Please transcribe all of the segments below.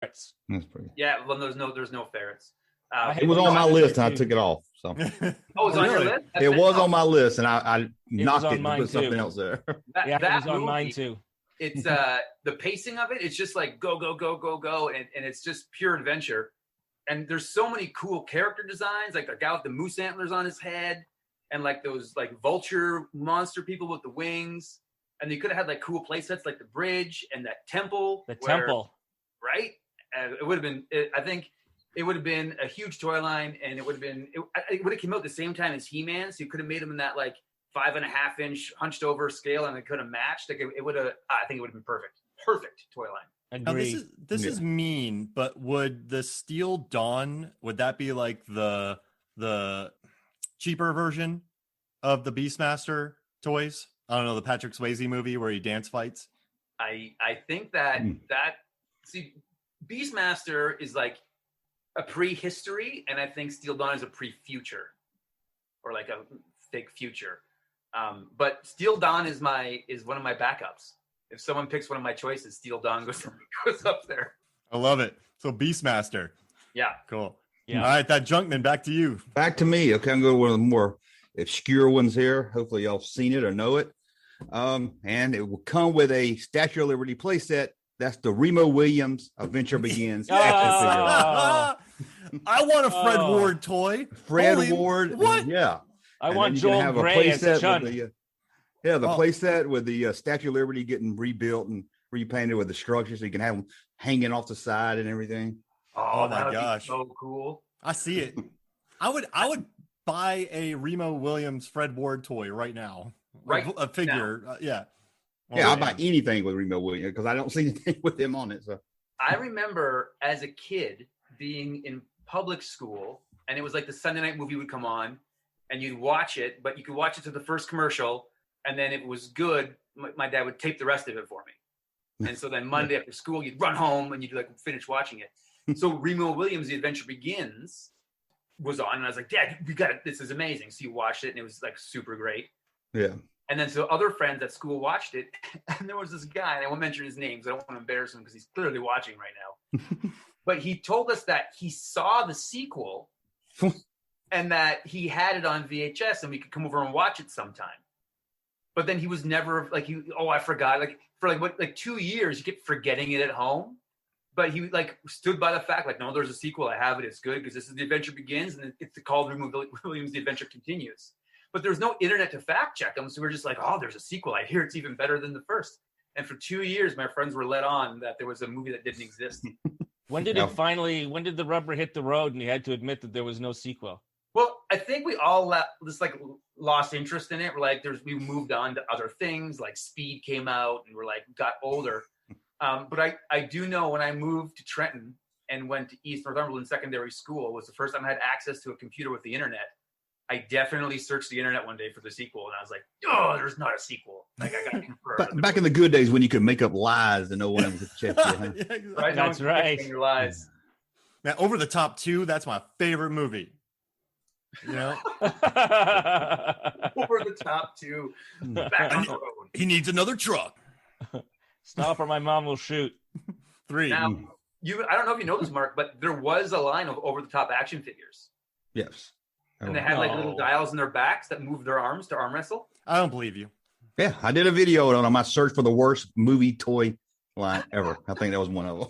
ferrets. That's pretty. Yeah, well, there's no ferrets. It was on my list, and I took it off. So it was on your list. It was on my list, and I knocked it to put something too. else there. It was on mine too. It's the pacing of it. It's just like go, and it's just pure adventure. And there's so many cool character designs, like the guy with the moose antlers on his head, and like those like vulture monster people with the wings. And they could have had like cool play sets like the bridge and that temple. Temple, right? It would have been. I think it would have been a huge toy line, and it would have been. It would have come out at the same time as He-Man, so you could have made him in that like 5.5-inch hunched over scale, and it could have matched. Like it would have. I think it would have been perfect toy line. Now this is mean, but would the Steel Dawn, would that be like the cheaper version of the Beastmaster toys? I don't know, the Patrick Swayze movie where he dance fights. I think that see, Beastmaster is like a prehistory, and I think Steel Dawn is a pre-future, or like a fake future. But Steel Dawn is one of my backups. If someone picks one of my choices, Steel Dawn goes up there. I love it. So Beastmaster. Yeah. Cool. Yeah. All right, that Junkman, back to you. Back to me. Okay, I'm going to one of the more obscure ones here. Hopefully y'all have seen it or know it. And it will come with a Statue of Liberty playset. That's the Remo Williams Adventure Begins. I want a Fred Ward toy. Ward. What? Yeah. I want Joel Gray as Chun. The playset with the Statue of Liberty getting rebuilt and repainted with the structure, so you can have them hanging off the side and everything. Oh my gosh, so cool! I see it. I would buy a Remo Williams Fred Ward toy right now. Right, a figure. Yeah. I'll buy anything with Remo Williams because I don't see anything with him on it. So I remember as a kid being in public school, and it was like the Sunday night movie would come on, and you'd watch it, but you could watch it to the first commercial. And then if it was good, my dad would tape the rest of it for me. And so then Monday after school, you'd run home and you'd like finish watching it. So Remo Williams, The Adventure Begins was on. And I was like, Dad, we got it. This is amazing. So you watched it and it was like super great. Yeah. And then so other friends at school watched it. And there was this guy, and I won't mention his name because I don't want to embarrass him because he's clearly watching right now. But he told us that he saw the sequel and that he had it on VHS and we could come over and watch it sometime. But then he was never like, I forgot. Like for 2 years, he kept forgetting it at home. But he like stood by the fact, like, no, there's a sequel. I have it. It's good because this is The Adventure Begins, and it's called Remo Williams, The Adventure Continues. But there's no internet to fact check them, so we're just like, oh, there's a sequel. I hear it's even better than the first. And for 2 years, my friends were led on that there was a movie that didn't exist. When did the rubber hit the road and you had to admit that there was no sequel? Well, I think we all lost interest in it. We're like, we moved on to other things, like Speed came out, and we're like, got older. But I do know when I moved to Trenton and went to East Northumberland Secondary School, was the first time I had access to a computer with the internet. I definitely searched the internet one day for the sequel, and I was like, oh, there's not a sequel. Like, I got to confirm. Back in the good days when you could make up lies and no one could check you. Huh? Yeah, exactly. Right? That's right. Your lies. Now, Over the Top 2, that's my favorite movie. You know? Over the Top 2. Back on the road. He needs another truck. Stop or my mom will shoot. 3. Now, I don't know if you know this, Mark, but there was a line of over-the-top action figures. Yes. And they had like little dials in their backs that moved their arms to arm wrestle. I don't believe you. Yeah, I did a video on my search for the worst movie toy line ever. I think that was one of them.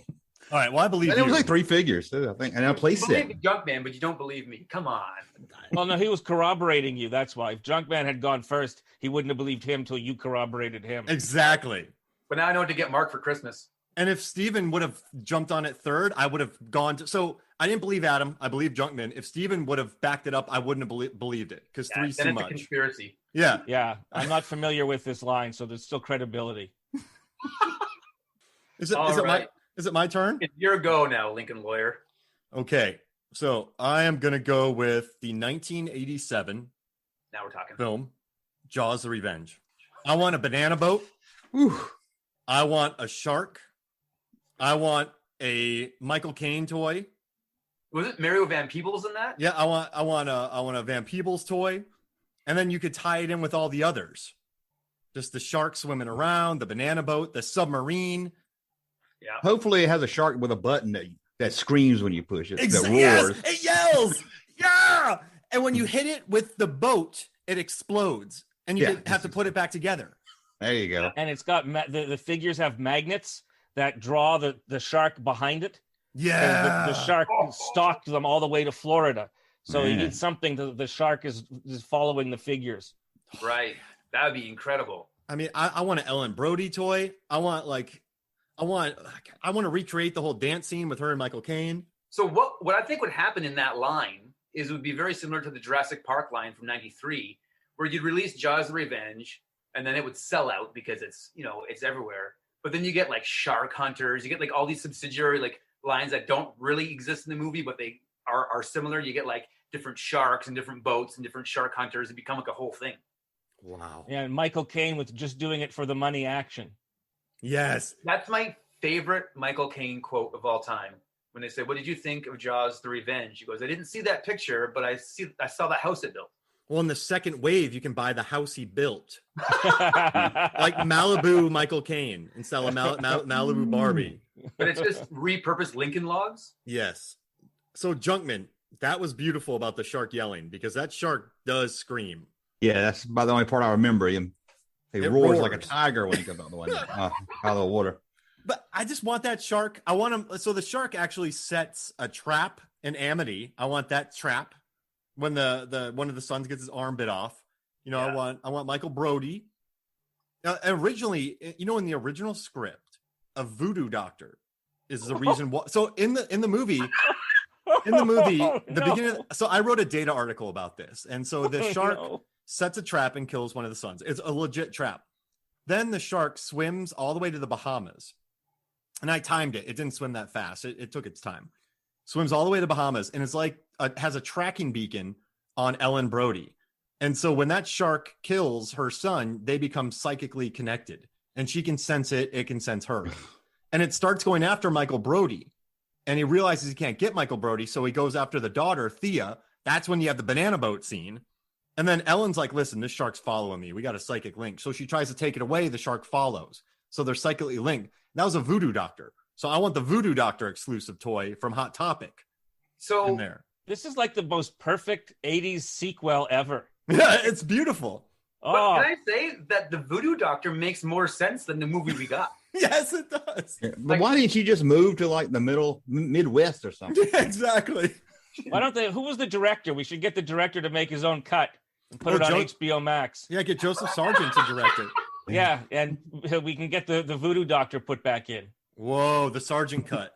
All right, well, I believe and you. It was like 3 figures, too, I think. And a playset. You believe Junkman, but you don't believe me. Come on. Well, no, he was corroborating you. That's why. If Junkman had gone first, he wouldn't have believed him till you corroborated him. Exactly. But now I know what to get Mark for Christmas. And if Steven would have jumped on it third, I would have gone to... So I didn't believe Adam. I believe Junkman. If Steven would have backed it up, I wouldn't have believed it because 3's too much. It's a conspiracy. Yeah. Yeah. I'm not familiar with this line, so there's still credibility. Is it my turn? It's your go now, Lincoln Lawyer. Okay. So I am going to go with the 1987 Now we're talking. film, Jaws the Revenge. I want a banana boat. Whew. I want a shark. I want a Michael Caine toy. Was it Mario Van Peebles in that? Yeah, I want a Van Peebles toy, and then you could tie it in with all the others. Just the shark swimming around, the banana boat, the submarine. Yeah. Hopefully, it has a shark with a button that screams when you push it. That Yes, roars. it yells. Yeah. And when you hit it with the boat, it explodes, and you have to put it back together. There you go. And it's got the figures have magnets that draw the shark behind it. Yeah. The shark stalked them all the way to Florida. So you Man. need something the shark is following the figures. Right. That would be incredible. I mean, I want an Ellen Brody toy. I want to recreate the whole dance scene with her and Michael Caine. So what I think would happen in that line is it would be very similar to the Jurassic Park line from '93, where you'd release Jaws: The Revenge, and then it would sell out because it's everywhere. But then you get like Shark Hunters, you get like all these subsidiary like lines that don't really exist in the movie, but they are similar. You get like different sharks and different boats and different shark hunters. It become like a whole thing. Wow. Yeah, and Michael Caine with just doing it for the money action. Yes. That's my favorite Michael Caine quote of all time. When they say, "What did you think of Jaws: The Revenge?" He goes, "I didn't see that picture, but I saw the house it built." Well, in the second wave, you can buy the house he built, like Malibu Michael Caine instead of Malibu Barbie. But it's just repurposed Lincoln Logs. Yes. So Junkman, that was beautiful about the shark yelling because that shark does scream. Yeah, that's about the only part I remember. He It roars like a roars. tiger when he comes out of the water. But I just want that shark. I want him. So the shark actually sets a trap in Amity. I want that trap when the one of the sons gets his arm bit off. You know, Yeah. I want Michael Brody. Now, originally, in the original script, a voodoo doctor is the reason why. So in the movie, Oh, the no. beginning. So I wrote a data article about this, and so the Oh, shark no. sets a trap and kills one of the sons. It's a legit trap. Then the shark swims all the way to the Bahamas. And I timed it. It didn't swim that fast. It took its time. Swims all the way to the Bahamas. And it's like, has a tracking beacon on Ellen Brody. And so when that shark kills her son, they become psychically connected. And she can sense it. It can sense her. And it starts going after Michael Brody. And he realizes he can't get Michael Brody. So he goes after the daughter, Thea. That's when you have the banana boat scene. And then Ellen's like, listen, this shark's following me. We got a psychic link. So she tries to take it away. The shark follows. So they're psychically linked. That was a voodoo doctor. So I want the voodoo doctor exclusive toy from Hot Topic So in there. This is like the most perfect 80s sequel ever. Yeah, it's beautiful. but Oh, can I say that the Voodoo Doctor makes more sense than the movie we got? Yes, it does. Yeah, but why didn't she just move to like the Midwest or something? Yeah, exactly. why don't they? Who was the director? We should get the director to make his own cut and put it on HBO Max. Yeah, get Joseph Sargent to direct it. Yeah, and we can get the Voodoo Doctor put back in. Whoa, the Sargent cut.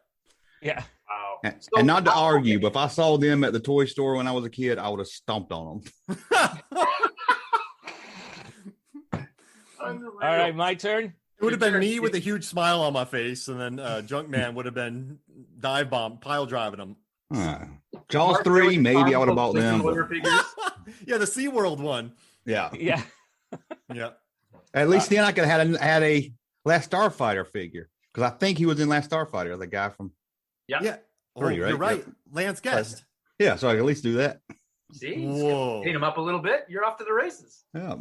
Yeah. Wow. And, and not to argue, but if I saw them at the toy store when I was a kid, I would have stomped on them. Unreal. All right, my turn. It would have been me with a huge smile on my face, and then Junkman would have been pile driving him. Jaws Mark, 3, there was maybe I would have Tom bought Lincoln them. but- Lawyer figures. Yeah, the SeaWorld one. Yeah. Yeah. Yeah. At least then I could have had a Last Starfighter figure because I think he was in Last Starfighter, the guy from. Yeah. Oh, Three, you're right? right. Yep. Lance Guest. Yeah, so I could at least do that. See, Whoa. paint him up a little bit. You're off to the races. Yeah.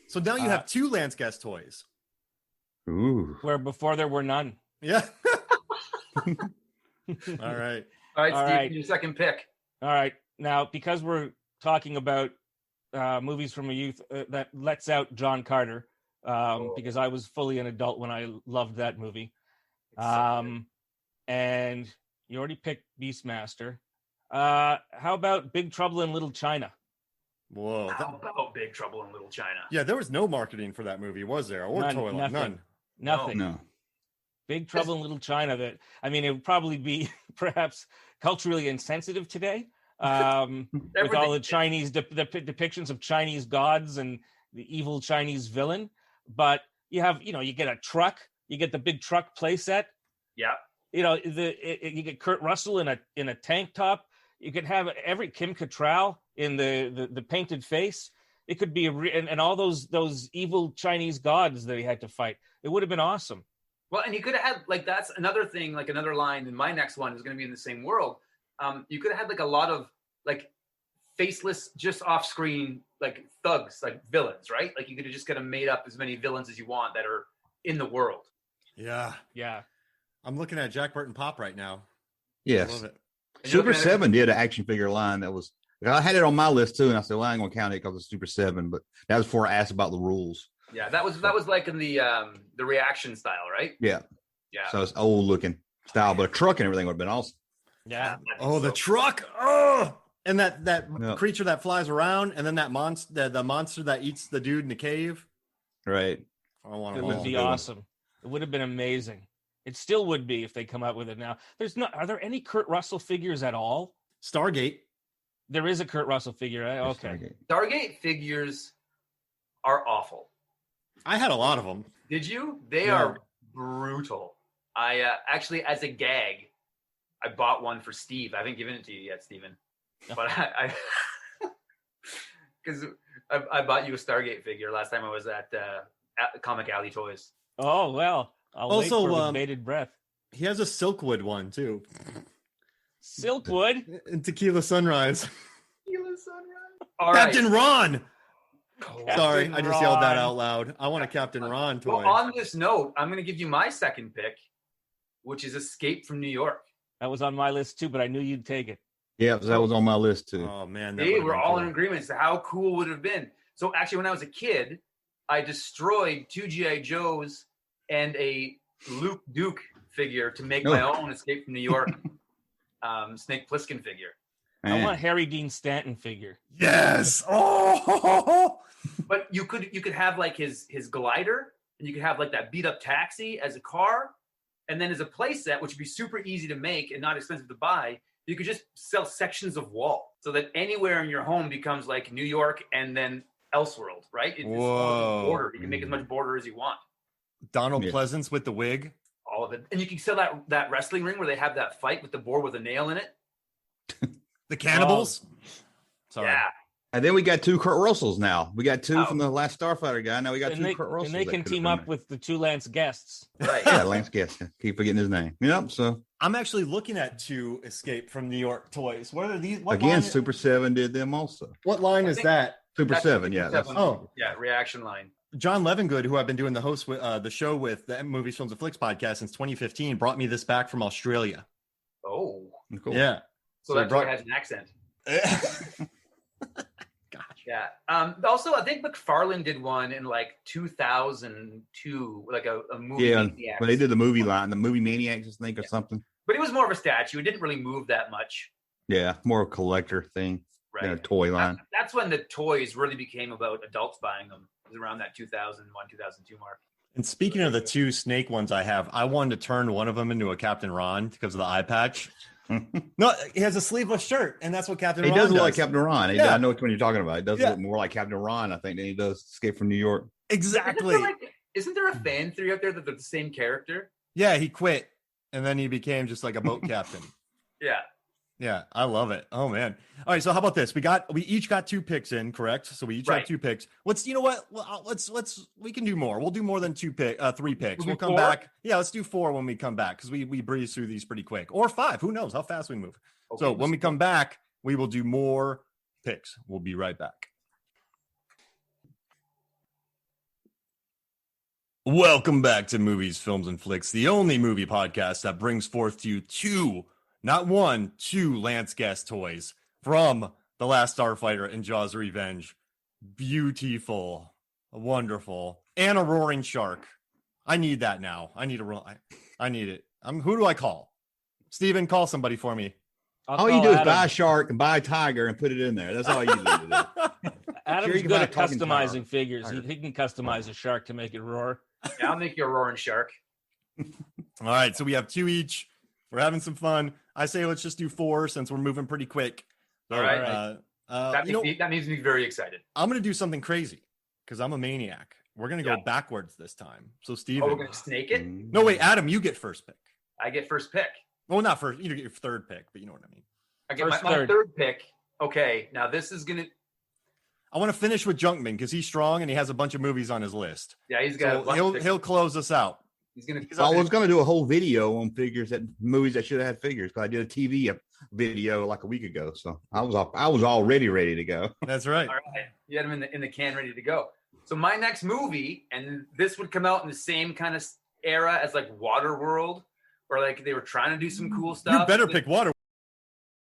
So now you have two Lance Guest toys. Ooh. Where before there were none. Yeah. All right. All right, All Steve, right. your second pick. All right. Now, because we're talking about movies from a youth that lets out John Carter, because I was fully an adult when I loved that movie. And you already picked Beastmaster. How about Big Trouble in Little China? Whoa. How about Big Trouble in Little China? Yeah, there was no marketing for that movie, was there? Or None, Toyline? nothing. None. Nothing. No. Big Trouble in Little China. That it would probably be perhaps culturally insensitive today, with all the Chinese depictions of Chinese gods and the evil Chinese villain. But you get a truck, you get the big truck playset. Yeah. You get Kurt Russell in a tank top. You could have every Kim Cattrall in the painted face. It could be and all those evil Chinese gods that he had to fight. It would have been awesome. Well, and you could have had that's another thing, like another line. And my next one is going to be in the same world. You could have had a lot of faceless, just off screen thugs, villains, right? You could have just kind of made up as many villains as you want that are in the world. Yeah. Yeah. I'm looking at Jack Burton Pop right now. Yes. I love it. Super 7 did an action figure line that was. I had it on my list too, and I said, "Well, I ain't gonna count it because it's Super 7." But that was before I asked about the rules. Yeah, that was like in the reaction style, right? Yeah. Yeah. So it's old looking style, but a truck and everything would have been awesome. Yeah. Oh, the truck. Oh, and that creature that flies around, and then that monster, the monster that eats the dude in the cave. Right. I want It would be awesome. It would have been amazing. It still would be if they come out with it now. Are there any Kurt Russell figures at all? Stargate. There is a Kurt Russell figure. Okay. Stargate figures are awful. I had a lot of them. Did you? They are brutal. I actually, as a gag, I bought one for Steve. I haven't given it to you yet, Steven. But I because I bought you a Stargate figure last time I was at Comic Alley Toys. Oh, well. I'll Also, wait for bated breath. He has a Silkwood one, too. Silkwood? And Tequila Sunrise. Tequila Sunrise. All Captain right. Ron! Captain Sorry, I just yelled that Ron. out loud. I want a Captain Ron toy. Well, on this note, I'm going to give you my second pick, which is Escape from New York. That was on my list, too, but I knew you'd take it. Yeah, that was on my list too. Oh, man. They were all in agreement. So how cool would it have been? So actually, when I was a kid, I destroyed 2 G.I. Joes and a Luke Duke figure to make my own Escape from New York Snake Plissken figure. Man. I want Harry Dean Stanton figure. Yes! Oh! But you could have like his glider, and you could have like that beat up taxi as a car, and then as a play set, which would be super easy to make and not expensive to buy, you could just sell sections of wall so that anywhere in your home becomes like New York and then Elseworld, right? It's all border. You can make as much border as you want. Donald Pleasance with the wig. All of it. And you can sell that wrestling ring where they have that fight with the board with a nail in it. The cannibals. Sorry. Yeah. And then we got 2 Kurt Russells now. We got 2 from the last Starfighter guy. Now we got 2 Kurt Russells. And they can team up with the 2 Lance Guests. Right. Yeah, Lance Guest. Keep forgetting his name. Yep. So I'm actually looking at 2 Escape from New York toys. What are these? What again, line, Super 7 did them also. What line is that? Super 7, yeah. Super 7. Oh. Yeah, reaction line. John Levengood, who I've been doing the show with, the Movies, Films, and Flicks podcast since 2015, brought me this back from Australia. Oh. Cool. Yeah. So that's why it has an accent. Gosh. Yeah. Also, I think McFarlane did one in like 2002, like a movie. Yeah, Maniacs. when they did the movie line, the movie Maniacs, I think, or something. But it was more of a statue. It didn't really move that much. Yeah, more a collector thing Right. than a toy line. That's when the toys really became about adults buying them. It was around that 2001, 2002 mark. And speaking of the 2 snake ones I have, I wanted to turn one of them into a Captain Ron because of the eye patch. No, he has a sleeveless shirt, and that's what Captain Ron does does. look like Captain Ron. Yeah. I know which one you're talking about. It does look more like Captain Ron, I think, than he does Escape from New York. Exactly. Isn't there a fan theory out there that they're the same character? Yeah, he quit, and then he became just like a boat captain. Yeah. Yeah, I love it. Oh man! All right, so how about this? We each got 2 picks in, correct? So we each have 2 picks. You know what? Well, we can do more. We'll do more than 3 picks. We'll come back. Yeah, let's do 4 when we come back because we breeze through these pretty quick, or 5. Who knows how fast we move? Okay, so when we come back, we will do more picks. We'll be right back. Welcome back to Movies, Films, and Flicks, the only movie podcast that brings forth to you 2. Not 1, 2 Lance Guest toys from The Last Starfighter and Jaws Revenge. Beautiful, wonderful, and a roaring shark. I need that now. I need it. Who do I call? Steven, call somebody for me. All you do is buy a shark and buy a tiger and put it in there. That's all you do. Adam's good at customizing figures. He can customize a shark to make it roar. Yeah, I'll make you a roaring shark. All right, so we have 2 each. We're having some fun. I say let's just do 4 since we're moving pretty quick. So, all right. That makes me very excited. I'm going to do something crazy because I'm a maniac. We're going to go backwards this time. So, Steven. Oh, we're going to snake it? No, wait, Adam, you get first pick. I get first pick. Well, not first. You get your 3rd pick, but you know what I mean. I get my 3rd pick. Okay, now this is going to... I want to finish with Junkman because he's strong and he has a bunch of movies on his list. Yeah, he's got. So he'll close us out. I was going to do a whole video on movies that should have had figures because I did a TV video like a week ago. So I was already ready to go. That's right. All right, you had him in the can, ready to go. So my next movie, and this would come out in the same kind of era as like Waterworld, or like they were trying to do some cool stuff. You better like, pick water.